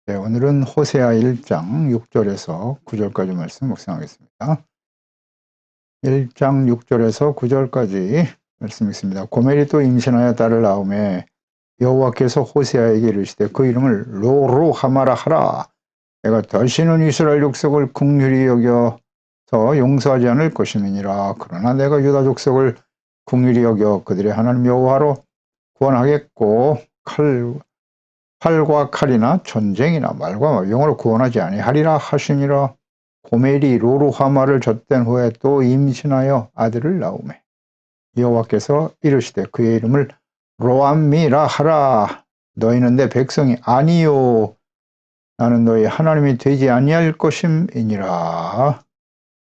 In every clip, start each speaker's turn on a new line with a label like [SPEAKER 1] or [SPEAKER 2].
[SPEAKER 1] 네, 오늘은 호세아 1장 6절에서 9절까지 말씀 묵상하겠습니다. 1장 6절에서 9절까지 말씀 있습니다. 고멜이 또 임신하여 딸을 낳음에 여호와께서 호세아에게 이르시되 그 이름을 로루하마라 하라. 내가 다시는 이스라엘 족속을 긍휼히 여겨서 용서하지 않을 것임이니라. 그러나 내가 유다 족속을 긍휼히 여겨 그들의 하나님 여호와로 구원하겠고 칼과 칼이나 전쟁이나 말과 영으로 구원하지 아니하리라 하시니라. 고멜이 로루하마를 젖된 후에 또 임신하여 아들을 낳으매 여호와께서 이르시되 그의 이름을 로암미라 하라. 너희는 내 백성이 아니요 나는 너희 하나님이 되지 아니할 것임이니라.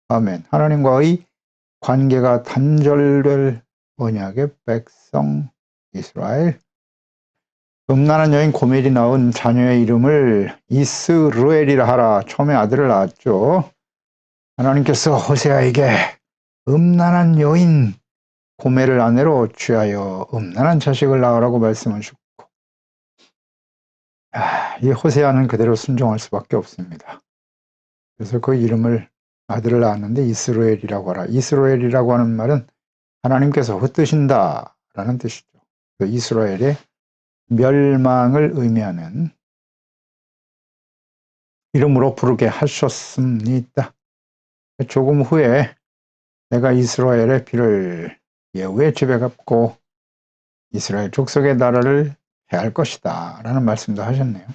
[SPEAKER 1] 아멘. 하나님과의 관계가 단절될 언약의 백성 이스라엘. 음란한 여인 고멜이 낳은 자녀의 이름을 이스루엘이라 하라. 처음에 아들을 낳았죠. 하나님께서 호세아에게 음란한 여인 고멜을 아내로 취하여 음란한 자식을 낳으라고 말씀하셨고, 이 호세아는 그대로 순종할 수밖에 없습니다. 그래서 그 이름을 아들을 낳았는데 이스루엘이라고 하라. 이스루엘이라고 하는 말은 하나님께서 흩으신다 라는 뜻이죠. 그 이스라엘의 멸망을 의미하는 이름으로 부르게 하셨습니다. 조금 후에 내가 이스라엘의 피를 예후의 집에 갚고 이스라엘 족속의 나라를 해할 것이다 라는 말씀도 하셨네요.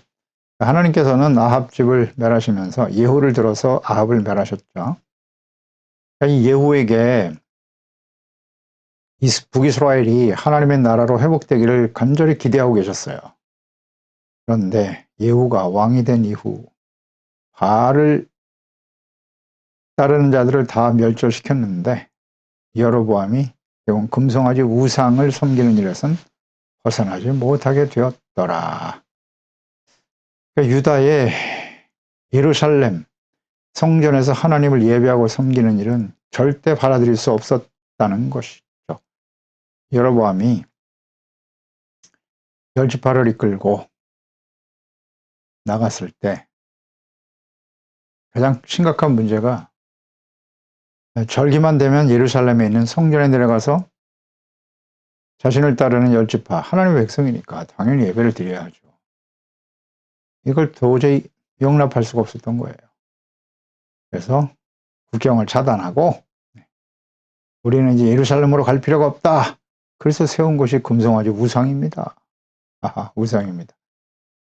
[SPEAKER 1] 하나님께서는 아합 집을 멸하시면서 예후를 들어서 아합을 멸하셨죠. 이 예후에게 북이스라엘이 하나님의 나라로 회복되기를 간절히 기대하고 계셨어요. 그런데 예후가 왕이 된 이후 바알을 따르는 자들을 다 멸절시켰는데 여로보암이 결국 금송아지 우상을 섬기는 일에선 벗어나지 못하게 되었더라. 그러니까 유다의 예루살렘 성전에서 하나님을 예배하고 섬기는 일은 절대 받아들일 수 없었다는 것이죠. 여로보암이 열지파를 이끌고 나갔을 때 가장 심각한 문제가 절기만 되면 예루살렘에 있는 성전에 내려가서 자신을 따르는 열지파, 하나님의 백성이니까 당연히 예배를 드려야 하죠. 이걸 도저히 용납할 수가 없었던 거예요. 그래서 국경을 차단하고 우리는 이제 예루살렘으로 갈 필요가 없다. 그래서 세운 것이 금송아지 우상입니다. 우상입니다.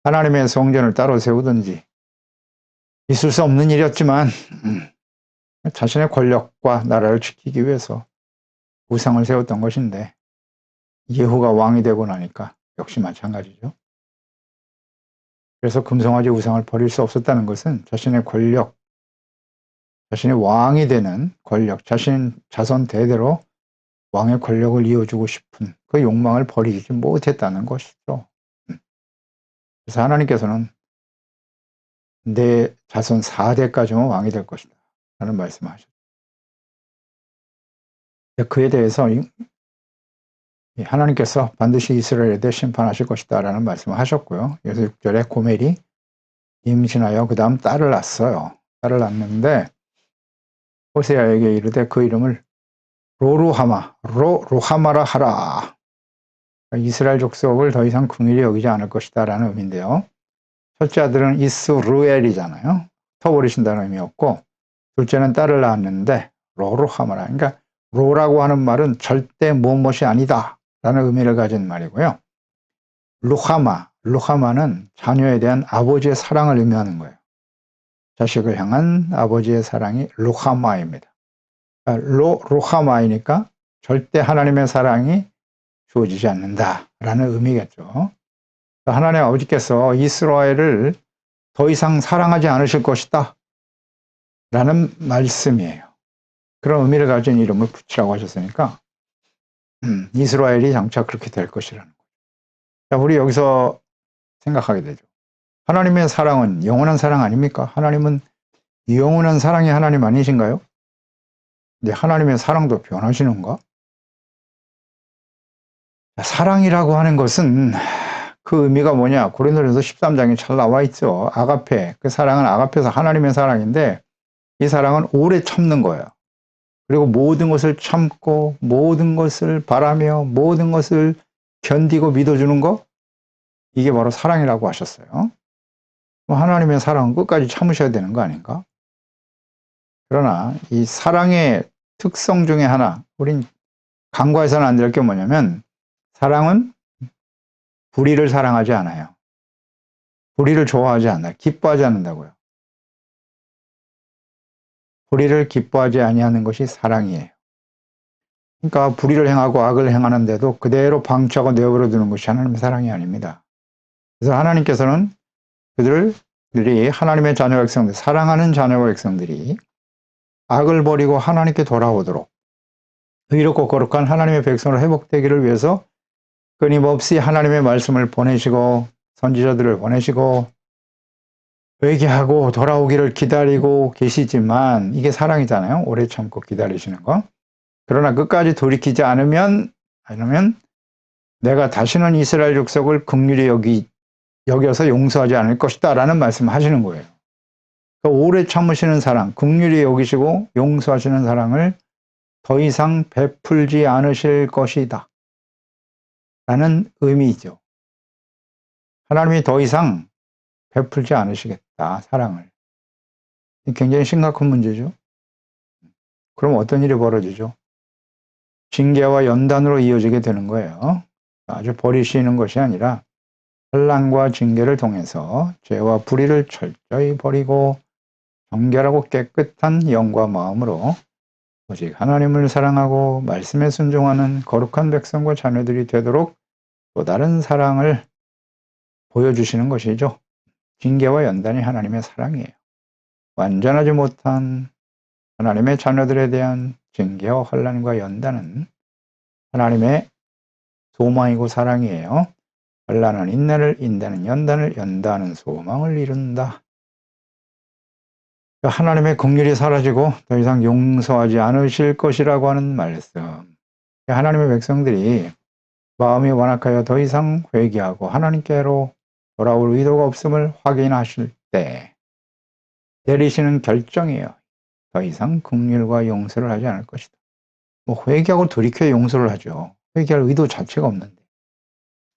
[SPEAKER 1] 하나님의 성전을 따로 세우든지 있을 수 없는 일이었지만 자신의 권력과 나라를 지키기 위해서 우상을 세웠던 것인데 예후가 왕이 되고 나니까 역시 마찬가지죠. 그래서 금송아지 우상을 버릴 수 없었다는 것은 자신의 권력, 자신의 왕이 되는 권력, 자신 자손 대대로 왕의 권력을 이어주고 싶은 그 욕망을 버리지 못했다는 것이죠. 그래서 하나님께서는 내 자손 4대까지만 왕이 될 것이다 라는 말씀을 하셨죠. 그에 대해서 하나님께서 반드시 이스라엘에 대해 심판하실 것이다 라는 말씀을 하셨고요. 그래서 6절에 고멜이 임신하여 그 다음 딸을 낳았어요. 딸을 낳았는데 호세아에게 이르되 그 이름을 로루하마라 하라. 이스라엘 족속을 더 이상 긍휼히 여기지 않을 것이다 라는 의미인데요. 첫째 아들은 이스루엘이잖아요. 터버리신다는 의미였고, 둘째는 딸을 낳았는데 로루하마라. 그러니까 로라고 하는 말은 절대 무엇이 아니다 라는 의미를 가진 말이고요. 루하마는 자녀에 대한 아버지의 사랑을 의미하는 거예요. 자식을 향한 아버지의 사랑이 루하마입니다. 루하마이니까 절대 하나님의 사랑이 주어지지 않는다 라는 의미겠죠. 하나님 아버지께서 이스라엘을 더 이상 사랑하지 않으실 것이다 라는 말씀이에요. 그런 의미를 가진 이름을 붙이라고 하셨으니까 이스라엘이 장차 그렇게 될 것이라는 거죠. 자, 우리 여기서 생각하게 되죠. 하나님의 사랑은 영원한 사랑 아닙니까? 하나님은 영원한 사랑이 하나님 아니신가요? 근데 하나님의 사랑도 변하시는가? 사랑이라고 하는 것은 그 의미가 뭐냐? 고린도전서 13장에 잘 나와 있죠. 아가페. 그 사랑은 아가페에서 하나님의 사랑인데 이 사랑은 오래 참는 거예요. 그리고 모든 것을 참고 모든 것을 바라며 모든 것을 견디고 믿어주는 거, 이게 바로 사랑이라고 하셨어요. 하나님의 사랑은 끝까지 참으셔야 되는 거 아닌가? 그러나 이 사랑의 특성 중에 하나, 우린 간과해서는 안 될 게 뭐냐면 사랑은 불의를 사랑하지 않아요. 불의를 좋아하지 않아요. 기뻐하지 않는다고요. 불의를 기뻐하지 아니하는 것이 사랑이에요. 그러니까 불의를 행하고 악을 행하는데도 그대로 방치하고 내버려 두는 것이 하나님의 사랑이 아닙니다. 그래서 하나님께서는 그들이 하나님의 자녀 백성들, 사랑하는 자녀 백성들이 악을 버리고 하나님께 돌아오도록 의롭고 거룩한 하나님의 백성으로 회복되기를 위해서 끊임없이 하나님의 말씀을 보내시고 선지자들을 보내시고 회개하고 돌아오기를 기다리고 계시지만 이게 사랑이잖아요. 오래 참고 기다리시는 거. 그러나 끝까지 돌이키지 않으면 내가 다시는 이스라엘 족속을 긍휼히 여겨서 용서하지 않을 것이다 라는 말씀을 하시는 거예요. 그러니까 오래 참으시는 사랑, 긍휼히 여기시고 용서하시는 사랑을 더 이상 베풀지 않으실 것이다 라는 의미이죠. 하나님이 더 이상 베풀지 않으시겠다, 사랑을. 굉장히 심각한 문제죠. 그럼 어떤 일이 벌어지죠? 징계와 연단으로 이어지게 되는 거예요. 아주 버리시는 것이 아니라 환난과 징계를 통해서 죄와 불의를 철저히 버리고 정결하고 깨끗한 영과 마음으로 오직 하나님을 사랑하고 말씀에 순종하는 거룩한 백성과 자녀들이 되도록 또 다른 사랑을 보여주시는 것이죠. 징계와 연단이 하나님의 사랑이에요. 완전하지 못한 하나님의 자녀들에 대한 징계와 환난과 연단은 하나님의 소망이고 사랑이에요. 환난은 인내를, 인내는 연단을, 연단은 소망을 이룬다. 하나님의 긍휼이 사라지고 더 이상 용서하지 않으실 것이라고 하는 말씀. 하나님의 백성들이 마음이 완악하여 더 이상 회개하고 하나님께로 돌아올 의도가 없음을 확인하실 때 내리시는 결정이에요. 더 이상 긍휼과 용서를 하지 않을 것이다. 회개하고 돌이켜 용서를 하죠. 회개할 의도 자체가 없는데.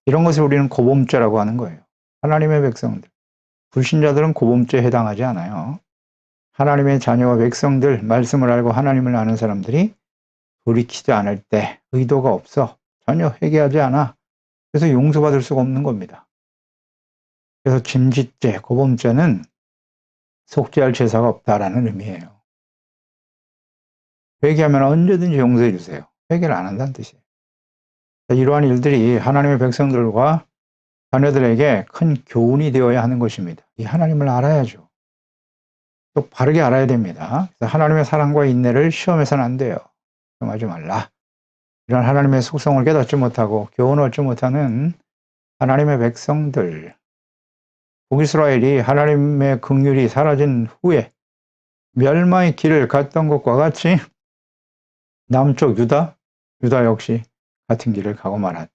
[SPEAKER 1] 이런 것을 우리는 고범죄라고 하는 거예요. 하나님의 백성들. 불신자들은 고범죄에 해당하지 않아요. 하나님의 자녀와 백성들, 말씀을 알고 하나님을 아는 사람들이 돌이키지 않을 때 의도가 없어. 전혀 회개하지 않아. 그래서 용서받을 수가 없는 겁니다. 그래서 짐짓죄, 고범죄는 속죄할 제사가 없다라는 의미예요. 회개하면 언제든지 용서해 주세요. 회개를 안 한다는 뜻이에요. 이러한 일들이 하나님의 백성들과 자녀들에게 큰 교훈이 되어야 하는 것입니다. 이 하나님을 알아야죠. 또 바르게 알아야 됩니다. 그래서 하나님의 사랑과 인내를 시험해서는 안 돼요. 시험하지 말라. 이런 하나님의 속성을 깨닫지 못하고 교훈을 얻지 못하는 하나님의 백성들, 북이스라엘이 하나님의 긍휼이 사라진 후에 멸망의 길을 갔던 것과 같이 남쪽 유다 역시 같은 길을 가고 말았죠.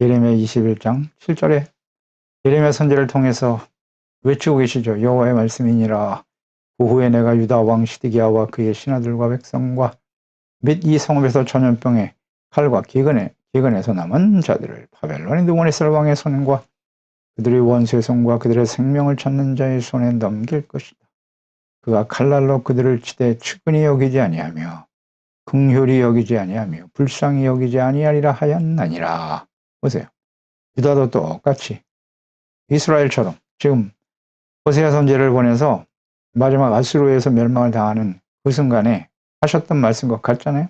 [SPEAKER 1] 예레미야 21장 7절에 예레미야 선지자를 통해서 외치고 계시죠. 여호와의 말씀이니라. 그 후에 내가 유다 왕 시드기야와 그의 신하들과 백성과 및 이 성읍에서 전염병에 칼과 기근에서 남은 자들을 바벨론의 느부갓네살 왕의 손과 그들의 원수의 손과 그들의 생명을 찾는 자의 손에 넘길 것이다. 그가 칼날로 그들을 치되 측은히 여기지 아니하며 긍휼히 여기지 아니하며 불쌍히 여기지 아니하리라 하였나니라. 보세요. 유다도 똑같이 이스라엘처럼 지금 호세아 선지자를 보내서 마지막 아수르에서 멸망을 당하는 그 순간에 하셨던 말씀과 같잖아요.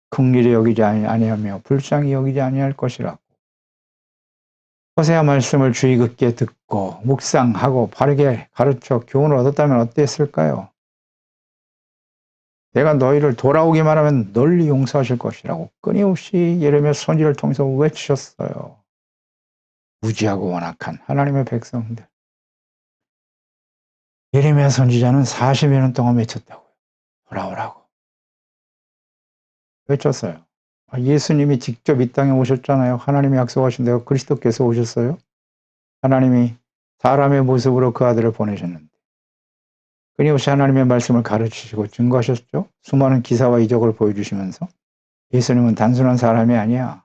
[SPEAKER 1] 긍휼히 여기지 아니하며 불쌍히 여기지 아니할 것이라고. 호세아 말씀을 주의 깊게 듣고 묵상하고 바르게 가르쳐 교훈을 얻었다면 어땠을까요? 내가 너희를 돌아오기만 하면 널리 용서하실 것이라고 끊임없이 예레미야 선지자를 통해서 외치셨어요. 무지하고 완악한 하나님의 백성들. 예레미야 선지자는 40여 년 동안 외쳤다고요. 돌아오라고. 외쳤어요. 예수님이 직접 이 땅에 오셨잖아요. 하나님이 약속하신 대로 그리스도께서 오셨어요. 하나님이 사람의 모습으로 그 아들을 보내셨는데 끊임없이 하나님의 말씀을 가르치시고 증거하셨죠. 수많은 기사와 이적을 보여주시면서 예수님은 단순한 사람이 아니야.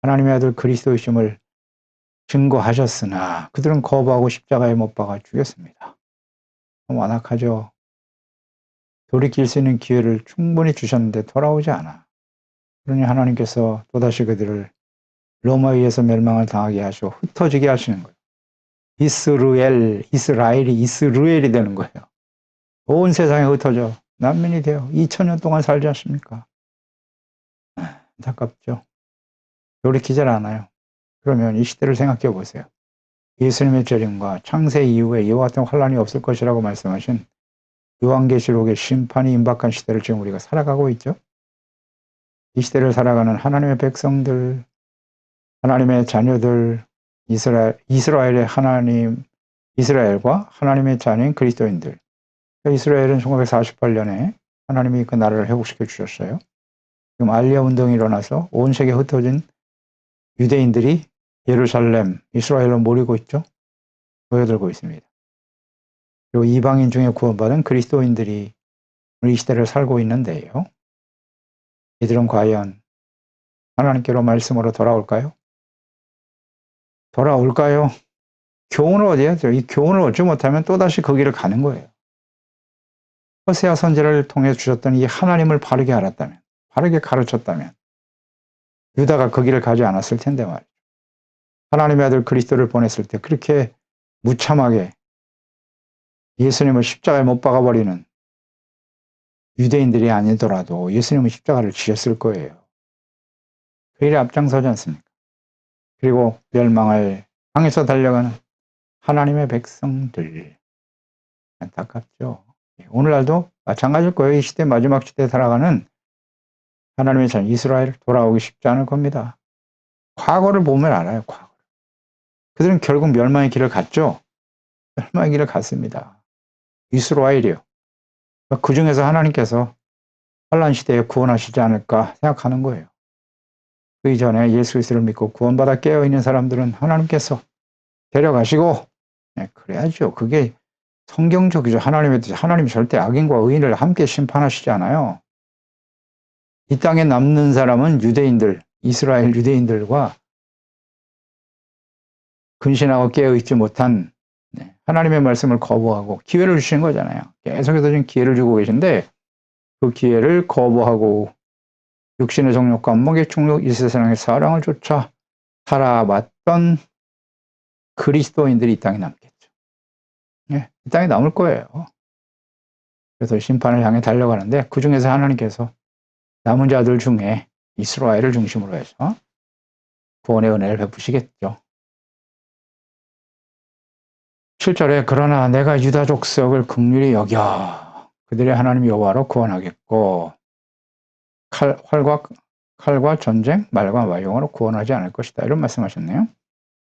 [SPEAKER 1] 하나님의 아들 그리스도이심을 증거하셨으나 그들은 거부하고 십자가에 못 박아 죽였습니다. 너무 완악하죠. 돌이킬 수 있는 기회를 충분히 주셨는데 돌아오지 않아. 그러니 하나님께서 또다시 그들을 로마에 의해서 멸망을 당하게 하시고 흩어지게 하시는 거예요. 이스라엘이 되는 거예요. 온 세상에 흩어져 난민이 돼요. 2000년 동안 살지 않습니까? 안타깝죠. 돌이키질 않아요. 그러면 이 시대를 생각해 보세요. 예수님의 재림과 창세 이후에 이와 같은 환란이 없을 것이라고 말씀하신 요한계시록의 심판이 임박한 시대를 지금 우리가 살아가고 있죠. 이 시대를 살아가는 하나님의 백성들, 하나님의 자녀들, 이스라엘의 하나님, 이스라엘과 하나님의 자녀인 그리스도인들. 이스라엘은 1948년에 하나님이 그 나라를 회복시켜 주셨어요. 지금 알리아 운동이 일어나서 온 세계에 흩어진 유대인들이 예루살렘, 이스라엘로 모이고 있죠. 모여들고 있습니다. 그리고 이방인 중에 구원받은 그리스도인들이 이 시대를 살고 있는데요. 이들은 과연 하나님께로 말씀으로 돌아올까요? 돌아올까요? 교훈을 어디에? 이 교훈을 얻지 못하면 또다시 그 길을 가는 거예요. 호세아 선지자를 통해 주셨던 이 하나님을 바르게 알았다면, 바르게 가르쳤다면 유다가 그 길을 가지 않았을 텐데 말이죠. 하나님의 아들 그리스도를 보냈을 때 그렇게 무참하게 예수님을 십자가에 못 박아버리는 유대인들이 아니더라도 예수님은 십자가를 지셨을 거예요. 그 일에 앞장서지 않습니까? 그리고 멸망을 향해서 달려가는 하나님의 백성들. 안타깝죠. 오늘날도 마찬가지일 거예요. 이 시대 마지막 시대에 살아가는 하나님의 자녀 이스라엘 돌아오기 쉽지 않을 겁니다. 과거를 보면 알아요. 과거. 그들은 결국 멸망의 길을 갔죠. 멸망의 길을 갔습니다. 이스라엘이요. 그 중에서 하나님께서 환란 시대에 구원하시지 않을까 생각하는 거예요. 그 이전에 예수 그리스도를 믿고 구원받아 깨어있는 사람들은 하나님께서 데려가시고 그래야죠. 그게 성경적이죠. 하나님이 절대 악인과 의인을 함께 심판하시지 않아요. 이 땅에 남는 사람은 유대인들, 이스라엘 유대인들과 근신하고 깨어있지 못한 하나님의 말씀을 거부하고 기회를 주신 거잖아요. 계속해서 지금 기회를 주고 계신데 그 기회를 거부하고 육신의 정욕과 안목의 충욕, 이 세상의 사랑을 쫓아 살아왔던 그리스도인들이 이 땅에 남겠죠. 이 땅에 남을 거예요. 그래서 심판을 향해 달려가는데 그 중에서 하나님께서 남은 자들 중에 이스라엘을 중심으로 해서 구원의 은혜를 베푸시겠죠. 7절에 그러나 내가 유다 족속을 긍휼히 여겨 그들의 하나님 여호와로 구원하겠고 칼과 전쟁, 말과 마용으로 구원하지 않을 것이다. 이런 말씀하셨네요.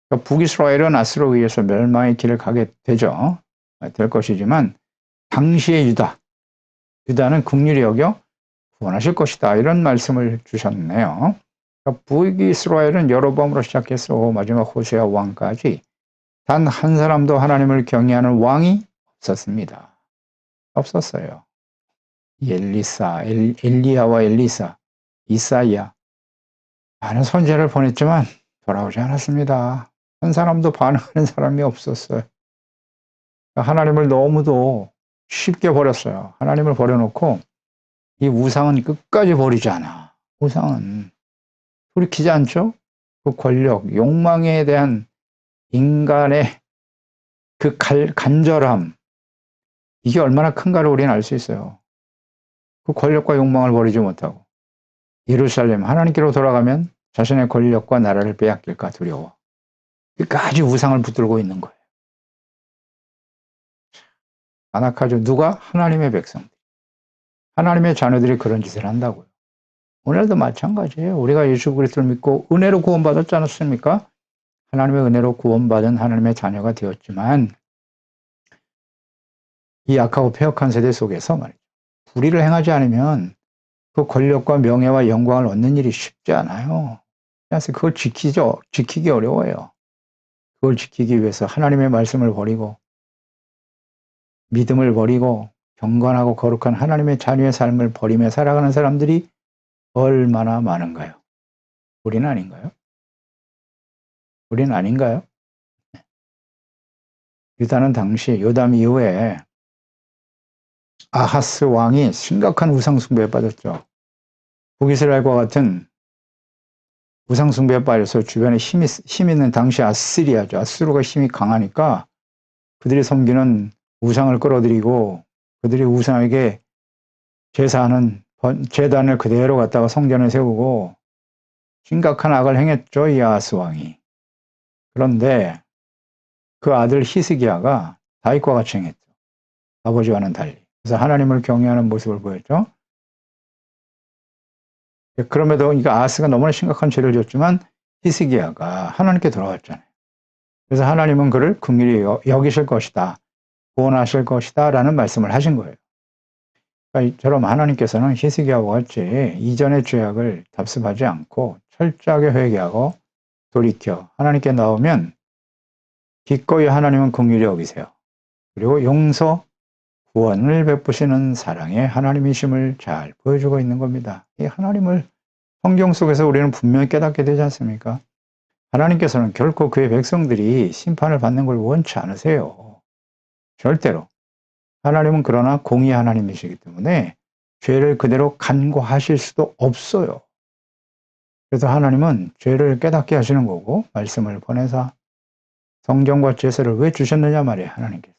[SPEAKER 1] 그러니까 북이스라엘은 아스로 의해서 멸망의 길을 가게 되죠. 될 것이지만 당시의 유다는 긍휼히 여겨 구원하실 것이다. 이런 말씀을 주셨네요. 그러니까 북이스라엘은 여로보암으로 시작해서 마지막 호세아 왕까지 단 한 사람도 하나님을 경외하는 왕이 없었습니다. 없었어요. 엘리야와 엘리사, 이사야 많은 선지자를 보냈지만 돌아오지 않았습니다. 한 사람도 반응하는 사람이 없었어요. 하나님을 너무도 쉽게 버렸어요. 하나님을 버려놓고 이 우상은 끝까지 버리지 않아. 우상은 돌이키지 않죠? 그 권력, 욕망에 대한 인간의 그 간절함, 이게 얼마나 큰가를 우리는 알 수 있어요. 그 권력과 욕망을 버리지 못하고 예루살렘 하나님께로 돌아가면 자신의 권력과 나라를 빼앗길까 두려워. 끝까지 우상을 붙들고 있는 거예요. 안악하죠. 누가? 하나님의 백성들. 하나님의 자녀들이 그런 짓을 한다고요. 오늘도 마찬가지예요. 우리가 예수 그리스도를 믿고 은혜로 구원받았지 않았습니까? 하나님의 은혜로 구원받은 하나님의 자녀가 되었지만 이 악하고 폐역한 세대 속에서 말이죠. 불의를 행하지 않으면 그 권력과 명예와 영광을 얻는 일이 쉽지 않아요. 그래서 그걸 지키기 어려워요. 그걸 지키기 위해서 하나님의 말씀을 버리고 믿음을 버리고 경건하고 거룩한 하나님의 자녀의 삶을 버리며 살아가는 사람들이 얼마나 많은가요? 우리는 아닌가요? 우리는 아닌가요? 유다는 당시 요담 이후에 아하스 왕이 심각한 우상숭배에 빠졌죠. 북이스라엘과 같은 우상숭배에 빠져서 주변에 힘 있는 당시 아스리아죠. 아수르가 힘이 강하니까 그들이 섬기는 우상을 끌어들이고 그들이 우상에게 제사하는 제단을 그대로 갖다가 성전에 세우고 심각한 악을 행했죠. 이 아하스 왕이. 그런데 그 아들 히스기야가 다윗과 같이 행했죠. 아버지와는 달리. 그래서 하나님을 경외하는 모습을 보였죠. 그럼에도 아하스가 너무나 심각한 죄를 졌지만 히스기야가 하나님께 돌아왔잖아요. 그래서 하나님은 그를 긍휼히 여기실 것이다. 구원하실 것이다 라는 말씀을 하신 거예요. 그러니까 이처럼 하나님께서는 히스기야와 같이 이전의 죄악을 답습하지 않고 철저하게 회개하고 돌이켜 하나님께 나오면 기꺼이 하나님은 긍휼히 여기세요. 그리고 용서, 구원을 베푸시는 사랑의 하나님이심을 잘 보여주고 있는 겁니다. 이 하나님을 성경 속에서 우리는 분명히 깨닫게 되지 않습니까? 하나님께서는 결코 그의 백성들이 심판을 받는 걸 원치 않으세요. 절대로. 하나님은 그러나 공의 하나님이시기 때문에 죄를 그대로 간과하실 수도 없어요. 그래서 하나님은 죄를 깨닫게 하시는 거고 말씀을 보내사 성전과 제사를 왜 주셨느냐 말이에요. 하나님께서.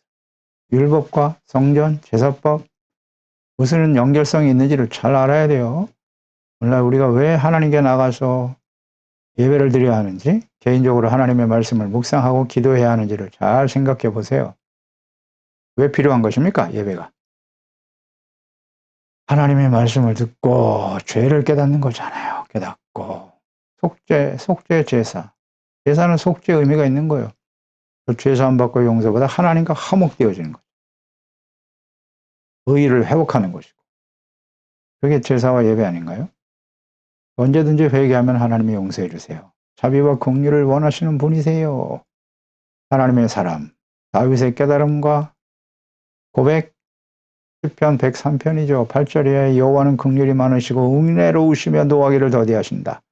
[SPEAKER 1] 율법과 성전, 제사법 무슨 연결성이 있는지를 잘 알아야 돼요. 오늘날 우리가 왜 하나님께 나가서 예배를 드려야 하는지, 개인적으로 하나님의 말씀을 묵상하고 기도해야 하는지를 잘 생각해 보세요. 왜 필요한 것입니까? 예배가. 하나님의 말씀을 듣고 죄를 깨닫는 거잖아요. 깨닫고. 속죄 제사. 제사는 속죄 의미가 있는 거예요. 그 죄사함 받고 용서보다 하나님과 화목되어지는 거죠. 의의를 회복하는 것이고. 그게 제사와 예배 아닌가요? 언제든지 회개하면 하나님이 용서해 주세요. 자비와 긍휼을 원하시는 분이세요. 하나님의 사람. 다윗의 깨달음과 고백. 시편 103편이죠. 8절에 여호와는 긍휼이 많으시고 은혜로우시며 노하기를 더디하신다.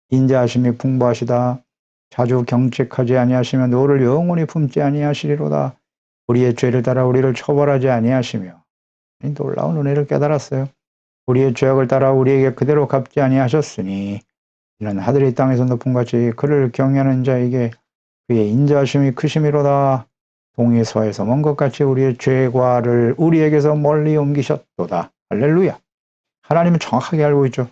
[SPEAKER 1] 인자하심이 풍부하시다. 자주 경책하지 아니하시며 노를 영원히 품지 아니하시리로다. 우리의 죄를 따라 우리를 처벌하지 아니하시며 놀라운 은혜를 깨달았어요. 우리의 죄악을 따라 우리에게 그대로 갚지 아니하셨으니 이는 하늘이 땅에서 높은 같이 그를 경외하는 자에게 그의 인자하심이 크심이로다. 동이 서에서 먼 것 같이 우리의 죄과를 우리에게서 멀리 옮기셨도다. 할렐루야. 하나님은 정확하게 알고 있죠.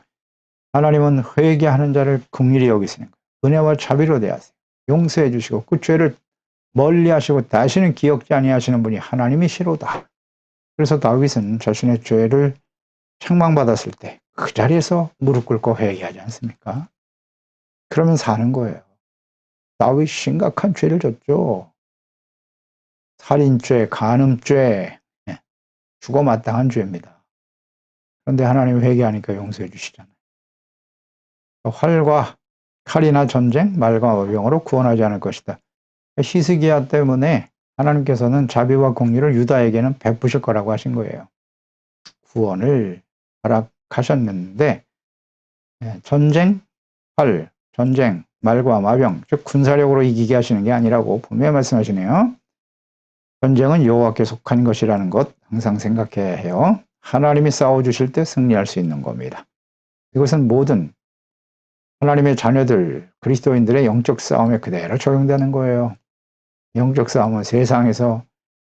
[SPEAKER 1] 하나님은 회개하는 자를 긍휼히 여기시는 거예요. 은혜와 자비로 대하세요. 용서해 주시고 그 죄를 멀리 하시고 다시는 기억지 아니하시는 분이 하나님이시로다. 그래서 다윗은 자신의 죄를 책망받았을 때 그 자리에서 무릎 꿇고 회개하지 않습니까? 그러면 사는 거예요. 다윗이 심각한 죄를 졌죠. 살인죄, 간음죄, 죽어 마땅한 죄입니다. 그런데 하나님 회개하니까 용서해 주시잖아요. 활과 칼이나 전쟁, 말과 어병으로 구원하지 않을 것이다. 히스기야 때문에 하나님께서는 자비와 공의를 유다에게는 베푸실 거라고 하신 거예요. 구원을 허락하셨는데 전쟁, 활, 전쟁, 말과 마병, 즉 군사력으로 이기게 하시는 게 아니라고 분명히 말씀하시네요. 전쟁은 여호와께 속한 것이라는 것 항상 생각해야 해요. 하나님이 싸워주실 때 승리할 수 있는 겁니다. 이것은 모든 하나님의 자녀들, 그리스도인들의 영적 싸움에 그대로 적용되는 거예요. 영적 싸움은 세상에서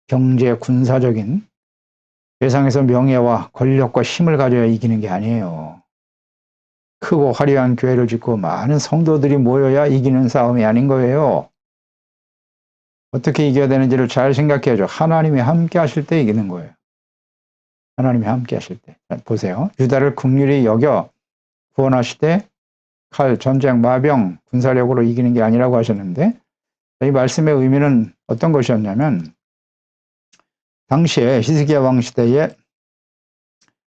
[SPEAKER 1] 경제, 군사적인 세상에서 명예와 권력과 힘을 가져야 이기는 게 아니에요. 크고 화려한 교회를 짓고 많은 성도들이 모여야 이기는 싸움이 아닌 거예요. 어떻게 이겨야 되는지를 잘 생각해야죠. 하나님이 함께 하실 때 이기는 거예요. 하나님이 함께 하실 때. 보세요. 유다를 긍휼히 여겨 구원하실 때 칼, 전쟁, 마병, 군사력으로 이기는 게 아니라고 하셨는데 이 말씀의 의미는 어떤 것이었냐면 당시에 히스기야 왕 시대에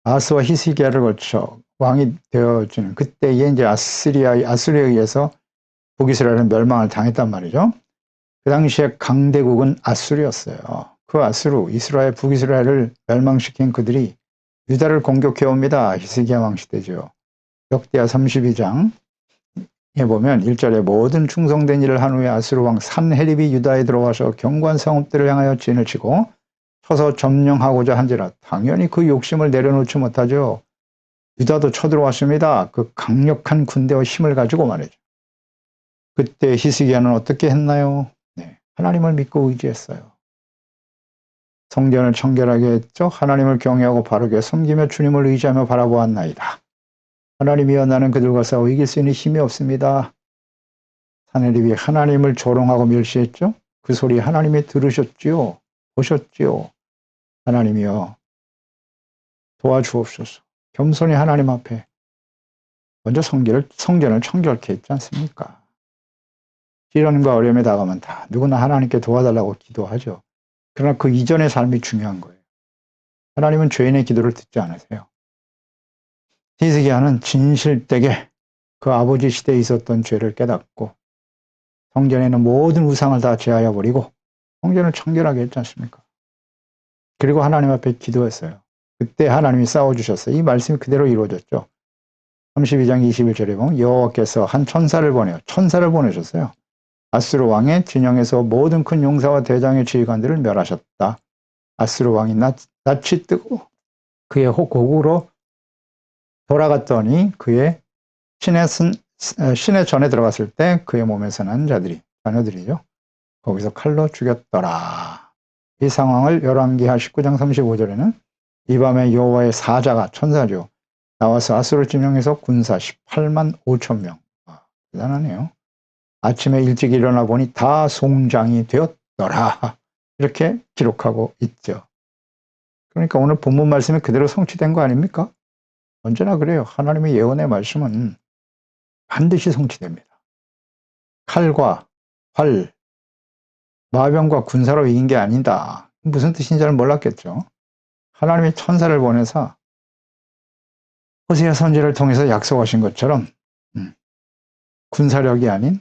[SPEAKER 1] 아하스와 히스기야를 거쳐 왕이 되어주는 그때에 이제 아수리에 의해서 북이스라엘은 멸망을 당했단 말이죠. 그 당시에 강대국은 아수르였어요. 그 아수르, 이스라엘, 북이스라엘을 멸망시킨 그들이 유다를 공격해 옵니다. 히스기야 왕 시대죠. 역대하 32장에 보면 1절에 모든 충성된 일을 한 후에 아수르 왕 산헤립이 유다에 들어와서 견고한 성읍들을 향하여 진을 치고 쳐서 점령하고자 한지라 당연히 그 욕심을 내려놓지 못하죠. 유다도 쳐들어왔습니다. 그 강력한 군대와 힘을 가지고 말이죠. 그때 히스기야는 어떻게 했나요? 네, 하나님을 믿고 의지했어요. 성전을 청결하게 했죠. 하나님을 경외하고 바르게 섬기며 주님을 의지하며 바라보았나이다. 하나님이여 나는 그들과 싸워 이길 수 있는 힘이 없습니다. 산헤립이 하나님을 조롱하고 멸시했죠. 그 소리 하나님이 들으셨지요. 보셨지요. 하나님이여 도와주옵소서. 겸손히 하나님 앞에 먼저 성전을 청결케 했지 않습니까? 시련과 어려움에 다가오면 다 누구나 하나님께 도와달라고 기도하죠. 그러나 그 이전의 삶이 중요한 거예요. 하나님은 죄인의 기도를 듣지 않으세요. 히스기야는 진실되게 그 아버지 시대에 있었던 죄를 깨닫고 성전에 있는 모든 우상을 다 제하여 버리고 성전을 청결하게 했지 않습니까? 그리고 하나님 앞에 기도했어요. 그때 하나님이 싸워주셨어요. 이 말씀이 그대로 이루어졌죠. 32장 21절에 보면 여호와께서 한 천사를 보내셨어요. 아수르 왕의 진영에서 모든 큰 용사와 대장의 지휘관들을 멸하셨다. 아수르 왕이 낯이 뜨고 그의 고국으로 돌아갔더니 그의 신의 전에 들어갔을 때 그의 몸에서 난 자녀들이죠. 거기서 칼로 죽였더라. 이 상황을 열왕기하 19장 35절에는 이 밤에 여호와의 사자가 천사죠. 나와서 아수르 진영에서 군사 18만 5천 명. 대단하네요. 아침에 일찍 일어나 보니 다 송장이 되었더라. 이렇게 기록하고 있죠. 그러니까 오늘 본문 말씀이 그대로 성취된 거 아닙니까? 언제나 그래요. 하나님의 예언의 말씀은 반드시 성취됩니다. 칼과 활, 마병과 군사로 이긴 게 아니다. 무슨 뜻인지 잘 몰랐겠죠. 하나님의 천사를 보내서 호세아 선지를 통해서 약속하신 것처럼 군사력이 아닌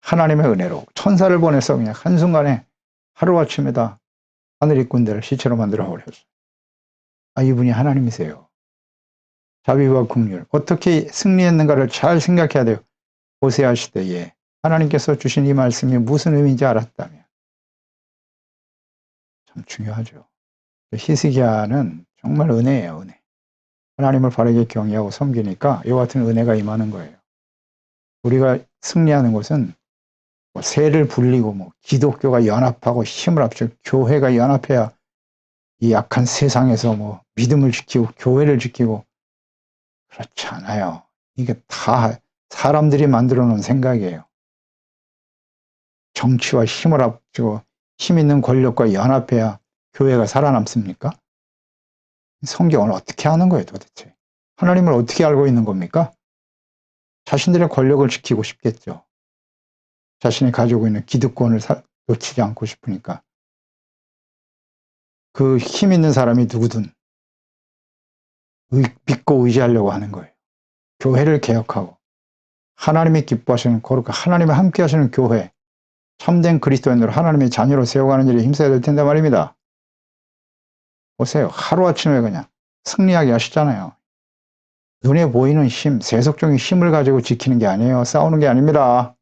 [SPEAKER 1] 하나님의 은혜로 천사를 보내서 그냥 한순간에 하루아침에다 하늘 일꾼들을 시체로 만들어 버렸어요. 아, 이분이 하나님이세요. 자비와 긍휼, 어떻게 승리했는가를 잘 생각해야 돼요. 호세아 시대에 하나님께서 주신 이 말씀이 무슨 의미인지 알았다면 참 중요하죠. 히스기야는 정말 은혜예요, 은혜. 하나님을 바르게 경외하고 섬기니까 이와 같은 은혜가 임하는 거예요. 우리가 승리하는 것은 뭐 세를 불리고 뭐 기독교가 연합하고 힘을 합치고 교회가 연합해야 이 약한 세상에서 뭐 믿음을 지키고 교회를 지키고 그렇지 않아요. 이게 다 사람들이 만들어 놓은 생각이에요. 정치와 힘을 합치고 힘 있는 권력과 연합해야 교회가 살아남습니까? 성경을 어떻게 아는 거예요, 도대체? 하나님을 어떻게 알고 있는 겁니까? 자신들의 권력을 지키고 싶겠죠. 자신이 가지고 있는 기득권을 놓치지 않고 싶으니까. 그 힘 있는 사람이 누구든 믿고 의지하려고 하는 거예요. 교회를 개혁하고 하나님이 기뻐하시는 거룩한 하나님이 함께 하시는 교회, 참된 그리스도인으로 하나님의 자녀로 세워가는 일에 힘써야 될 텐데 말입니다. 보세요. 하루아침에 그냥 승리하게 하시잖아요. 눈에 보이는 힘, 세속적인 힘을 가지고 지키는 게 아니에요. 싸우는 게 아닙니다.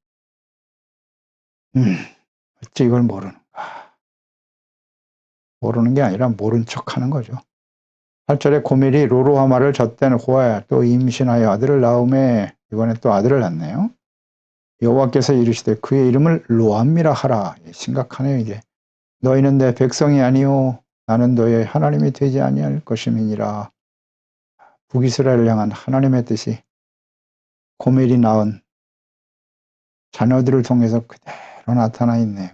[SPEAKER 1] 어찌 이걸 모르는가. 모르는 게 아니라 모른 척 하는 거죠. 8절에 고멜이 로로하마를 젖된 후에 또 임신하여 아들을 낳음에 이번에 또 아들을 낳네요. 여호와께서 이르시되 그의 이름을 로암미라 하라. 심각하네요. 이게 너희는 내 백성이 아니요 나는 너의 하나님이 되지 아니할 것임이니라. 북이스라엘을 향한 하나님의 뜻이 고멜이 낳은 자녀들을 통해서 그대로 나타나 있네요.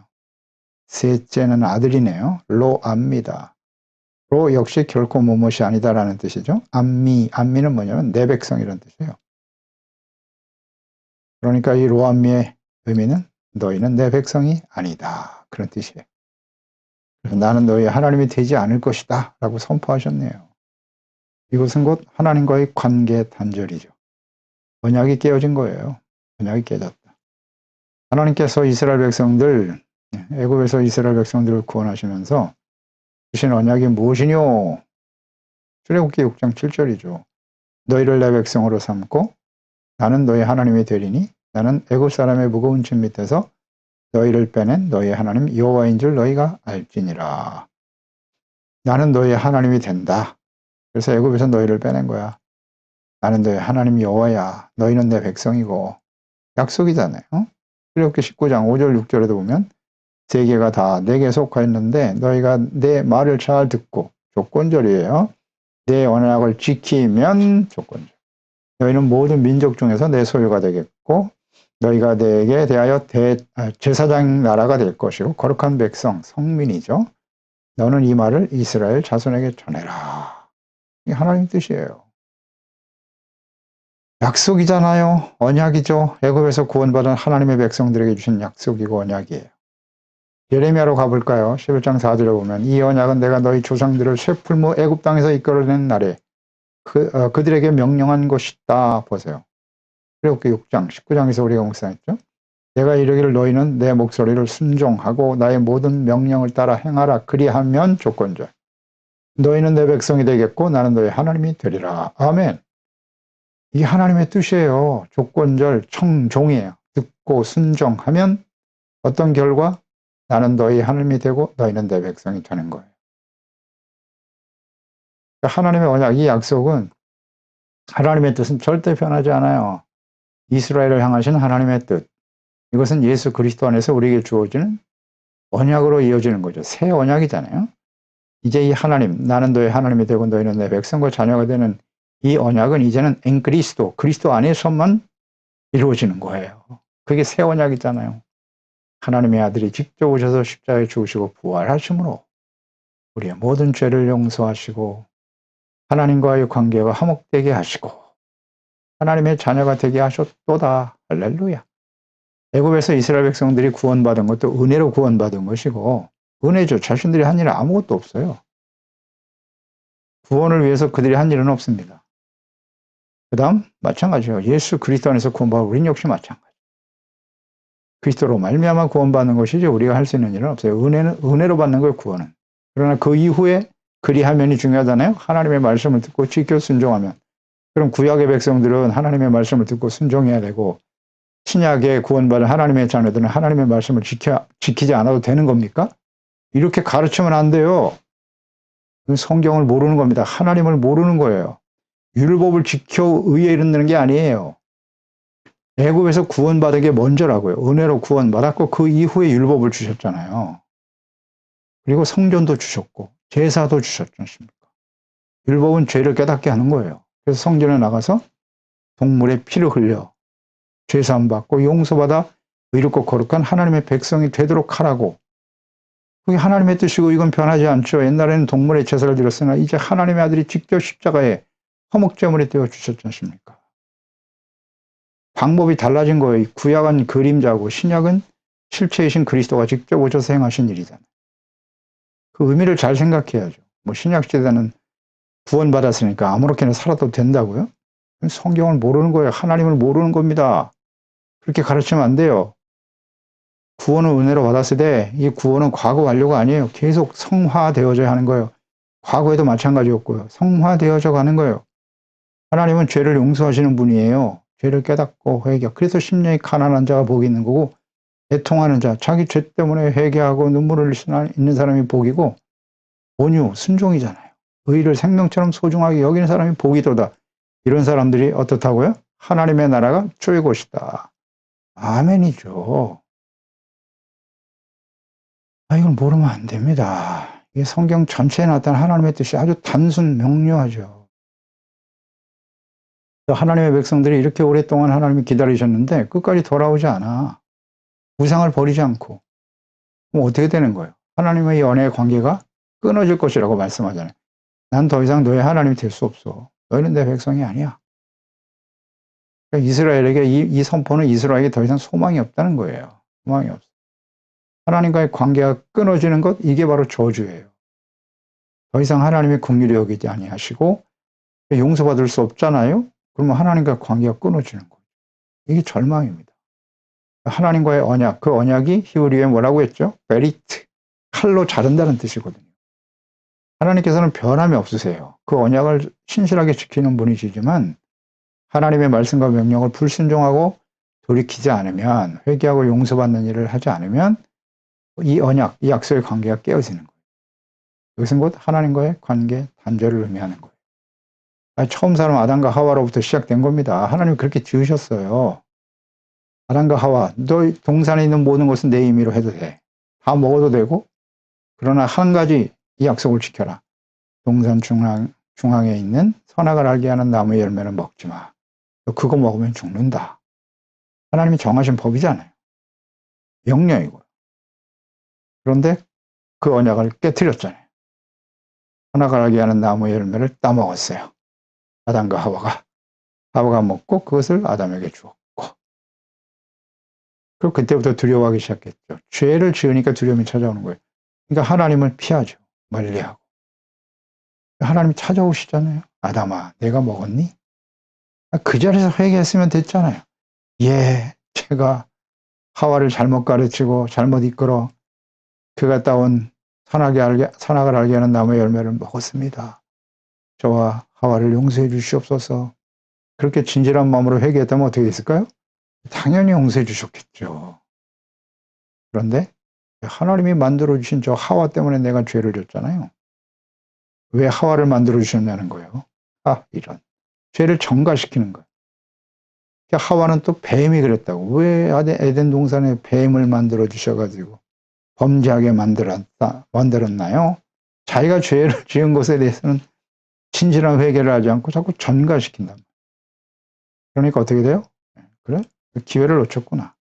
[SPEAKER 1] 셋째는 아들이네요. 로암미다. 로 역시 결코 무엇이 아니다라는 뜻이죠. 암미는 뭐냐면 내 백성이라는 뜻이에요. 그러니까 이 로암미의 의미는 너희는 내 백성이 아니다. 그런 뜻이에요. 그래서 나는 너희 하나님이 되지 않을 것이다 라고 선포하셨네요. 이것은 곧 하나님과의 관계 단절이죠. 언약이 깨어진 거예요. 언약이 깨졌다. 하나님께서 이스라엘 백성들, 애굽에서 이스라엘 백성들을 구원하시면서 주신 언약이 무엇이뇨? 출애굽기 6장 7절이죠. 너희를 내 백성으로 삼고 나는 너희 하나님이 되리니 나는 애굽 사람의 무거운 짐 밑에서 너희를 빼낸 너희의 하나님 여호와인 줄 너희가 알지니라. 나는 너희의 하나님이 된다. 그래서 애굽에서 너희를 빼낸 거야. 나는 너희 하나님 여호와야. 너희는 내 백성이고. 약속이잖아요. 출애굽기 19장 5절 6절에도 보면 세계가 다 내게 속하였는데 너희가 내 말을 잘 듣고 조건절이에요. 내 언약을 지키면 조건절. 너희는 모든 민족 중에서 내 소유가 되겠고 너희가 내게 대하여 제사장 나라가 될 것이고 거룩한 백성, 성민이죠. 너는 이 말을 이스라엘 자손에게 전해라. 이게 하나님 뜻이에요. 약속이잖아요. 언약이죠. 애굽에서 구원받은 하나님의 백성들에게 주신 약속이고 언약이에요. 예레미야로 가볼까요? 11장 4절에 보면 이 언약은 내가 너희 조상들을 쇠풀무 애굽 땅에서 이끌어낸 날에 그들에게 명령한 것이다. 보세요. 출애굽기 6장 19장에서 우리가 묵상했죠. 내가 이르기를 너희는 내 목소리를 순종하고 나의 모든 명령을 따라 행하라. 그리하면 조건절. 너희는 내 백성이 되겠고 나는 너희 하나님이 되리라. 아멘. 이게 하나님의 뜻이에요. 조건절 청종이에요. 듣고 순종하면 어떤 결과? 나는 너희 하나님이 되고 너희는 내 백성이 되는 거예요. 하나님의 언약, 이 약속은 하나님의 뜻은 절대 변하지 않아요. 이스라엘을 향하신 하나님의 뜻. 이것은 예수 그리스도 안에서 우리에게 주어지는 언약으로 이어지는 거죠. 새 언약이잖아요. 이제 이 하나님, 나는 너희 하나님이 되고 너희는 내 백성과 자녀가 되는 이 언약은 이제는 엔 그리스도, 그리스도 안에서만 이루어지는 거예요. 그게 새 언약이잖아요. 하나님의 아들이 직접 오셔서 십자가에 죽으시고 부활하심으로 우리의 모든 죄를 용서하시고 하나님과의 관계가 화목되게 하시고 하나님의 자녀가 되게 하셨도다. 할렐루야. 애굽에서 이스라엘 백성들이 구원받은 것도 은혜로 구원받은 것이고 은혜죠. 자신들이 한 일은 아무것도 없어요. 구원을 위해서 그들이 한 일은 없습니다. 그 다음 마찬가지예요. 예수 그리스도 안에서 구원받은 우린 역시 마찬가지. 그리스도로 말미암아 구원받는 것이지 우리가 할 수 있는 일은 없어요. 은혜로 받는 거예요. 구원은. 그러나 그 이후에 그리하면이 중요하잖아요. 하나님의 말씀을 듣고 지켜 순종하면. 그럼 구약의 백성들은 하나님의 말씀을 듣고 순종해야 되고 신약의 구원받은 하나님의 자녀들은 하나님의 말씀을 지키지 않아도 되는 겁니까? 이렇게 가르치면 안 돼요. 성경을 모르는 겁니다. 하나님을 모르는 거예요. 율법을 지켜 의에 이르는 게 아니에요. 애굽에서 구원받은 게 먼저라고요. 은혜로 구원받았고 그 이후에 율법을 주셨잖아요. 그리고 성전도 주셨고 제사도 주셨지 않습니까? 율법은 죄를 깨닫게 하는 거예요. 그래서 성전에 나가서 동물의 피를 흘려 죄사함 받고 용서받아 의롭고 거룩한 하나님의 백성이 되도록 하라고. 그게 하나님의 뜻이고 이건 변하지 않죠. 옛날에는 동물의 제사를 드렸으나 이제 하나님의 아들이 직접 십자가에 화목제물이 되어 주셨지 않습니까? 방법이 달라진 거예요. 구약은 그림자고 신약은 실체이신 그리스도가 직접 오셔서 행하신 일이잖아요. 그 의미를 잘 생각해야죠. 뭐 신약 시대는 구원받았으니까 아무렇게나 살아도 된다고요? 성경을 모르는 거예요. 하나님을 모르는 겁니다. 그렇게 가르치면 안 돼요. 구원은 은혜로 받았을 때 이 구원은 과거 완료가 아니에요. 계속 성화되어져야 하는 거예요. 과거에도 마찬가지였고요. 성화되어져 가는 거예요. 하나님은 죄를 용서하시는 분이에요. 죄를 깨닫고 회개. 그래서 심령이 가난한 자가 복이 있는 거고 애통하는 자, 자기 죄 때문에 회개하고 눈물을 흘리는 사람이 복이고 온유, 순종이잖아요. 의를 생명처럼 소중하게 여기는 사람이 복이도다. 이런 사람들이 어떻다고요? 하나님의 나라가 최고시다. 아멘이죠. 이걸 모르면 안 됩니다. 이게 성경 전체에 나타난 하나님의 뜻이 아주 단순 명료하죠. 하나님의 백성들이 이렇게 오랫동안 하나님이 기다리셨는데 끝까지 돌아오지 않아. 우상을 버리지 않고. 그럼 어떻게 되는 거예요? 하나님의 연애의 관계가 끊어질 것이라고 말씀하잖아요. 난 더 이상 너의 하나님이 될 수 없어. 너희는 내 백성이 아니야. 그러니까 이스라엘에게 이 선포는 이스라엘에게 더 이상 소망이 없다는 거예요. 소망이 없어. 하나님과의 관계가 끊어지는 것, 이게 바로 저주예요. 더 이상 하나님의 긍휼히 여기지 아니하시고 용서받을 수 없잖아요. 그러면 하나님과 관계가 끊어지는 거예요. 이게 절망입니다. 하나님과의 언약, 그 언약이 히브리어에 뭐라고 했죠? 베리트, 칼로 자른다는 뜻이거든요. 하나님께서는 변함이 없으세요. 그 언약을 신실하게 지키는 분이시지만 하나님의 말씀과 명령을 불순종하고 돌이키지 않으면, 회개하고 용서받는 일을 하지 않으면 이 언약, 이 약속의 관계가 깨어지는 거예요. 이것은 곧 하나님과의 관계 단절을 의미하는 거예요. 처음 사람 아담과 하와로부터 시작된 겁니다. 하나님이 그렇게 지으셨어요. 아담과 하와, 너 동산에 있는 모든 것은 내 임의로 해도 돼. 다 먹어도 되고, 그러나 한 가지 이 약속을 지켜라. 동산 중앙에 있는 선악을 알게 하는 나무의 열매는 먹지 마. 너 그거 먹으면 죽는다. 하나님이 정하신 법이잖아요. 명령이고요. 그런데 그 언약을 깨뜨렸잖아요. 선악을 알게 하는 나무의 열매를 따먹었어요. 아담과 하와가 먹고 그것을 아담에게 주었고. 그리고 그때부터 두려워하기 시작했죠. 죄를 지으니까 두려움이 찾아오는 거예요. 그러니까 하나님을 피하죠. 멀리하고. 하나님이 찾아오시잖아요. 아담아, 내가 먹었니? 그 자리에서 회개했으면 됐잖아요. 예, 제가 하와를 잘못 가르치고 잘못 이끌어 그가 따온 선악을 알게 하는 나무의 열매를 먹었습니다. 저와 하와를 용서해 주시옵소서. 그렇게 진실한 마음으로 회개했다면 어떻게 됐을까요? 당연히 용서해 주셨겠죠. 그런데 하나님이 만들어주신 저 하와 때문에 내가 죄를 졌잖아요. 왜 하와를 만들어주셨냐는 거예요. 이런. 죄를 전가시키는 거예요. 하와는 또 뱀이 그랬다고. 왜 에덴 동산에 뱀을 만들어주셔가지고 범죄하게 만들었나요? 자기가 죄를 지은 것에 대해서는 진실한 회개를 하지 않고 자꾸 전가시킨다. 그러니까 어떻게 돼요? 그래? 기회를 놓쳤구나.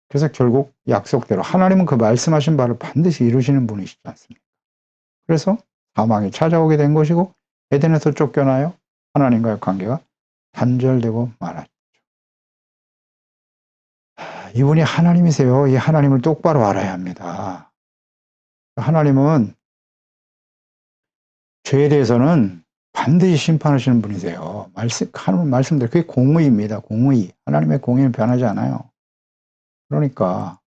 [SPEAKER 1] 그래서 결국 약속대로 하나님은 그 말씀하신 바를 반드시 이루시는 분이시지 않습니까? 그래서 사망이 찾아오게 된 것이고 에덴에서 쫓겨나요. 하나님과의 관계가 단절되고 말았죠. 이분이 하나님이세요. 이 하나님을 똑바로 알아야 합니다. 하나님은 죄에 대해서는 반드시 심판하시는 분이세요. 하나님 말씀대로 그게 공의입니다. 공의. 하나님의 공의는 변하지 않아요. 그러니까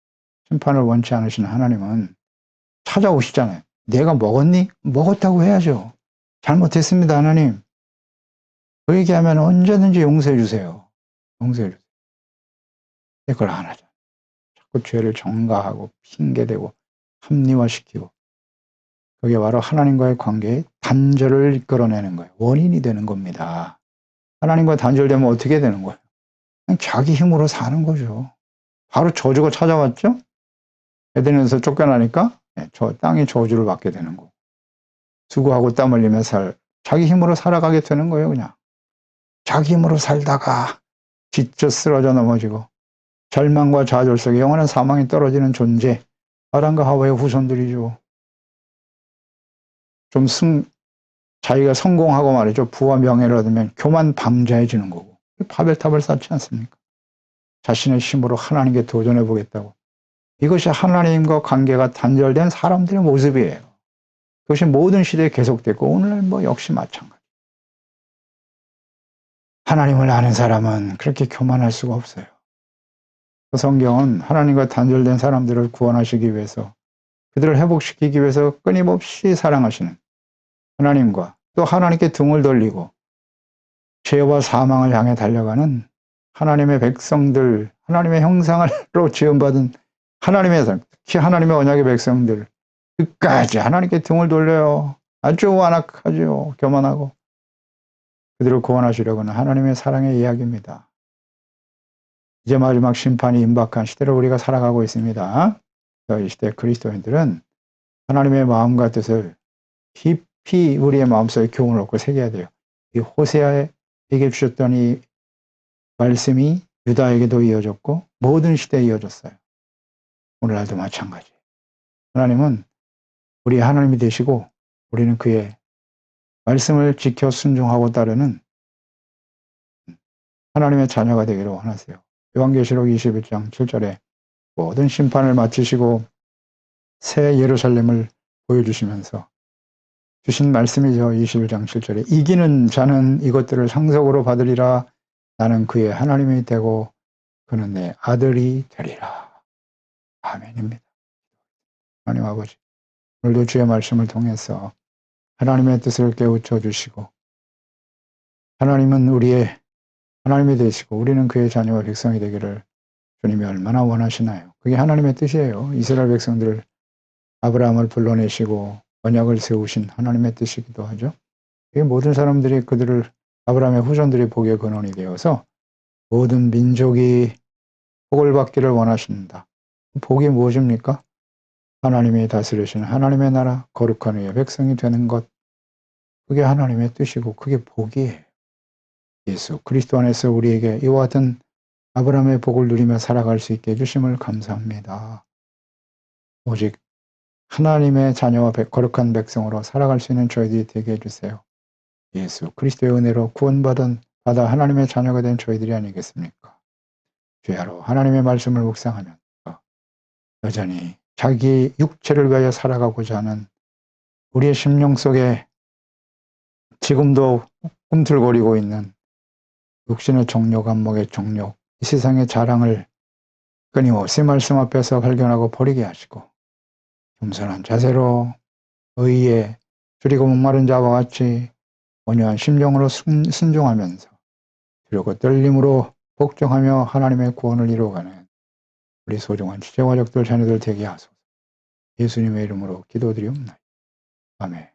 [SPEAKER 1] 심판을 원치 않으시는 하나님은 찾아오시잖아요. 내가 먹었니? 먹었다고 해야죠. 잘못했습니다, 하나님. 그 얘기하면 언제든지 용서해 주세요. 용서해 주세요. 그걸 안 하죠. 자꾸 죄를 전가하고 핑계대고 합리화시키고 그게 바로 하나님과의 관계의 단절을 이끌어내는 거예요. 원인이 되는 겁니다. 하나님과 단절되면 어떻게 되는 거예요? 그냥 자기 힘으로 사는 거죠. 바로 저주가 찾아왔죠? 에덴에서 쫓겨나니까 저 땅이 저주를 받게 되는 거고 수고하고 땀 흘리며 자기 힘으로 살아가게 되는 거예요. 그냥 자기 힘으로 살다가 지쳐 쓰러져 넘어지고 절망과 좌절 속에 영원한 사망이 떨어지는 존재 아담과 하와의 후손들이죠. 좀 자기가 성공하고 말이죠. 부와 명예를 얻으면 교만 방자해지는 거고 바벨탑을 쌓지 않습니까? 자신의 힘으로 하나님께 도전해 보겠다고. 이것이 하나님과 관계가 단절된 사람들의 모습이에요. 그것이 모든 시대에 계속됐고 오늘 역시 마찬가지. 하나님을 아는 사람은 그렇게 교만할 수가 없어요. 그 성경은 하나님과 단절된 사람들을 구원하시기 위해서 그들을 회복시키기 위해서 끊임없이 사랑하시는 하나님과 또 하나님께 등을 돌리고 죄와 사망을 향해 달려가는 하나님의 백성들, 하나님의 형상으로 지음받은 특히 하나님의 언약의 백성들 끝까지 하나님께 등을 돌려요. 아주 완악하죠. 교만하고 그들을 구원하시려고는 하나님의 사랑의 이야기입니다. 이제 마지막 심판이 임박한 시대를 우리가 살아가고 있습니다. 이 시대 그리스도인들은 하나님의 마음과 뜻을 깊이 우리의 마음속에 교훈을 얻고 새겨야 돼요. 이 호세아에게 주셨던 이 말씀이 유다에게도 이어졌고 모든 시대에 이어졌어요. 오늘날도 마찬가지. 하나님은 우리 하나님이 되시고 우리는 그의 말씀을 지켜 순종하고 따르는 하나님의 자녀가 되기를 원하세요. 요한계시록 21장 7절에 모든 심판을 마치시고 새 예루살렘을 보여주시면서 주신 말씀이죠. 21장 7절에 이기는 자는 이것들을 상속으로 받으리라. 나는 그의 하나님이 되고 그는 내 아들이 되리라. 아멘입니다. 하나님 아버지, 오늘도 주의 말씀을 통해서 하나님의 뜻을 깨우쳐 주시고 하나님은 우리의 하나님이 되시고 우리는 그의 자녀와 백성이 되기를 주님이 얼마나 원하시나요? 그게 하나님의 뜻이에요. 이스라엘 백성들을 아브라함을 불러내시고 언약을 세우신 하나님의 뜻이기도 하죠. 이게 모든 사람들이 그들을 아브라함의 후손들이 복의 근원이 되어서 모든 민족이 복을 받기를 원하신다. 복이 무엇입니까? 하나님이 다스리시는 하나님의 나라, 거룩한 의의 백성이 되는 것. 그게 하나님의 뜻이고 그게 복이에요. 예수 그리스도 안에서 우리에게 이와 같은 아브라함의 복을 누리며 살아갈 수 있게 해주심을 감사합니다. 오직 하나님의 자녀와 거룩한 백성으로 살아갈 수 있는 저희들이 되게 해주세요. 예수 그리스도의 은혜로 구원받은 받아 하나님의 자녀가 된 저희들이 아니겠습니까? 주야로 하나님의 말씀을 묵상하면서 여전히 자기 육체를 위하여 살아가고자 하는 우리의 심령 속에 지금도 꿈틀거리고 있는 육신의 정욕, 안목의 정욕, 이 세상의 자랑을 끊임없이 말씀 앞에서 발견하고 버리게 하시고 겸손한 자세로 의에 줄이고 목마른 자와 같이 온유한 심정으로 순종하면서 두렵고 떨림으로 복종하며 하나님의 구원을 이루어가는 우리 소중한 지체가족들 자녀들 되게 하소서. 예수님의 이름으로 기도드리옵나이다. 아멘.